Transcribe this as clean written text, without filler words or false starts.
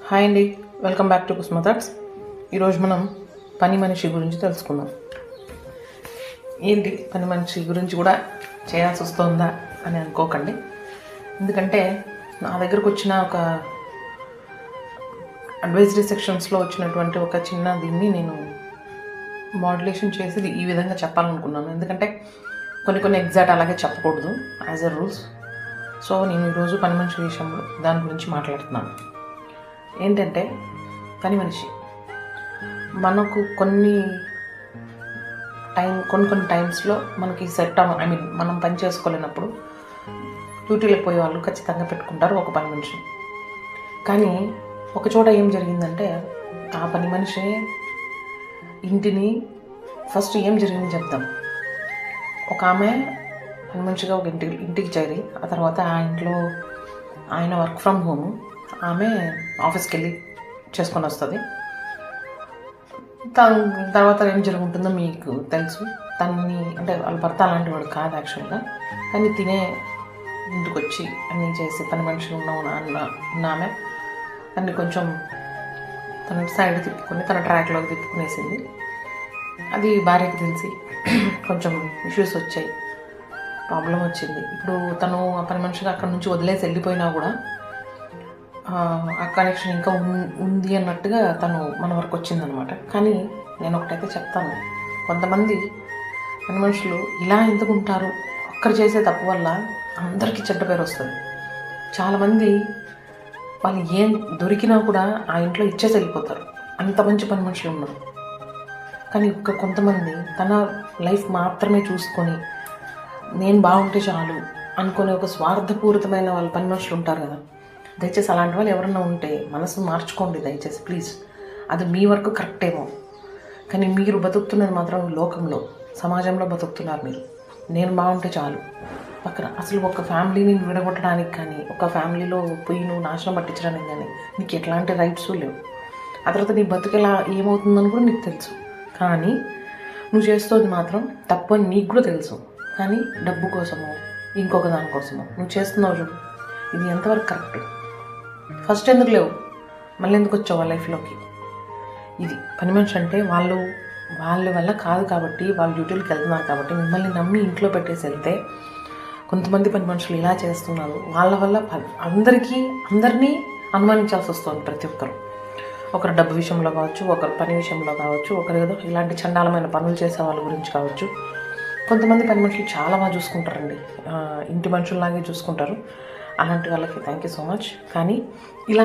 Hi అండి, welcome back to కుస్మ thoughts. ఈరోజు మనం పని మనిషి గురించి తెలుసుకుందాం. ఏంటి పని మనిషి గురించి కూడా చేయాల్సి వస్తుందా అని అనుకోకండి. ఎందుకంటే నా దగ్గరకు వచ్చిన ఒక అడ్వైజరీ సెక్షన్స్లో వచ్చినటువంటి ఒక చిన్న దీన్ని నేను మాడ్యులేషన్ చేసి ఈ విధంగా చెప్పాలనుకున్నాను. ఎందుకంటే కొన్ని ఎగ్జాక్ట్ అలాగే చెప్పకూడదు యాజ్ ఎ రూల్స్. సో నేను ఈరోజు పని మనిషి విషయంలో దాని గురించి మాట్లాడుతున్నాను. ఏంటంటే పని మనిషి మనకు కొన్ని టైమ్స్లో మనకి సెట్ మనం పని చేసుకోలేనప్పుడు డ్యూటీలకు పోయే వాళ్ళు ఖచ్చితంగా పెట్టుకుంటారు ఒక పని మనిషి. కానీ ఒక చోట ఏం జరిగిందంటే ఆ పని మనిషి ఇంటిని ఫస్ట్ ఏం జరిగింది చెప్తాం. ఒక ఆమె పని మనిషిగా ఒక ఇంటికి చేరి ఆ తర్వాత ఆ ఇంట్లో ఆయన వర్క్ ఫ్రమ్ హోమ్, ఆమె ఆఫీస్కి వెళ్ళి చేసుకొని వస్తుంది. తర్వాత ఏం జరుగుతుందో మీకు తెలుసు. తనని అంటే వాళ్ళ భర్త అలాంటి వాడు కాదు యాక్చువల్గా, కానీ తినే ఇంటికి వచ్చి అన్నీ చేసి పని మనుషులు ఉన్న ఆమె అన్ని కొంచెం తన సైడ్ తిప్పుకొని తన ట్రాక్లోకి తిప్పుకునేసింది. అది భార్యకి తెలిసి కొంచెం ఇష్యూస్ వచ్చాయి, ప్రాబ్లం వచ్చింది. ఇప్పుడు తను ఆ పని మనిషిగా అక్కడ నుంచి వదిలేసి వెళ్ళిపోయినా కూడా ఆ కనెక్షన్ ఇంకా ఉంది అన్నట్టుగా తను మన వరకు వచ్చిందనమాట. కానీ నేను ఒకటైతే చెప్తాను, కొంతమంది పని మనుషులు ఇలా ఎందుకు ఉంటారు, ఒక్కరు చేసే తప్పు వల్ల అందరికీ చెడ్డ పేరు వస్తుంది. చాలామంది వాళ్ళు ఏం దొరికినా కూడా ఆ ఇంట్లో ఇచ్చేసి వెళ్ళిపోతారు, అంత మంచి పని మనుషులు ఉన్నారు. కానీ కొంతమంది తన లైఫ్ మాత్రమే చూసుకొని నేను బాగుంటే చాలు అనుకునే ఒక స్వార్థపూరితమైన వాళ్ళ పని మనుషులు ఉంటారు కదా. దయచేసి అలాంటి వాళ్ళు ఎవరన్నా ఉంటే మనసు మార్చుకోండి దయచేసి ప్లీజ్. అది మీ వరకు కరెక్టేమో, కానీ మీరు బతుకుతున్నది మాత్రం లోకంలో, సమాజంలో బతుకుతున్నారు మీరు. నేను బాగుంటే చాలు పక్కన అసలు ఒక ఫ్యామిలీని విడగొట్టడానికి కానీ ఒక ఫ్యామిలీలో పోయి నువ్వు నాశనం పట్టించడానికి కానీ నీకు ఎట్లాంటి రైట్స్ లేవు. ఆ తర్వాత నీ బతుకెలా ఏమవుతుందని కూడా నీకు తెలుసు. కానీ నువ్వు చేస్తుంది మాత్రం తప్పు అని నీకు కూడా తెలుసు. కానీ డబ్బు కోసమో ఇంకొక దానికోసమో నువ్వు చేస్తున్నావు చూడు, ఇది ఎంతవరకు కరెక్ట్? ఫస్ట్ ఎందుకు లేవు, మళ్ళీ ఎందుకు వచ్చావు వాళ్ళ లైఫ్లోకి? ఇది పని మనిషి అంటే వాళ్ళ వల్ల కాదు కాబట్టి, వాళ్ళ డ్యూటీలకు వెళ్తున్నారు కాబట్టి మిమ్మల్ని నమ్మి ఇంట్లో పెట్టేసి వెళ్తే కొంతమంది పని మనుషులు ఇలా చేస్తున్నారు. వాళ్ళ వల్ల అందరినీ అనుమానించాల్సి వస్తుంది. ప్రతి ఒక్కరు, ఒకరు డబ్బు విషయంలో కావచ్చు, ఒకరు పని విషయంలో కావచ్చు, ఒకరు ఏదో ఇలాంటి చండాలమైన పనులు చేసే వాళ్ళ గురించి కావచ్చు. కొంతమంది పని మనుషులు చాలా బాగా చూసుకుంటారండి, ఇంటి మనుషుల్లాగే చూసుకుంటారు. అలాంటి వాళ్ళకి థ్యాంక్ యూ సో మచ్. కానీ ఇలా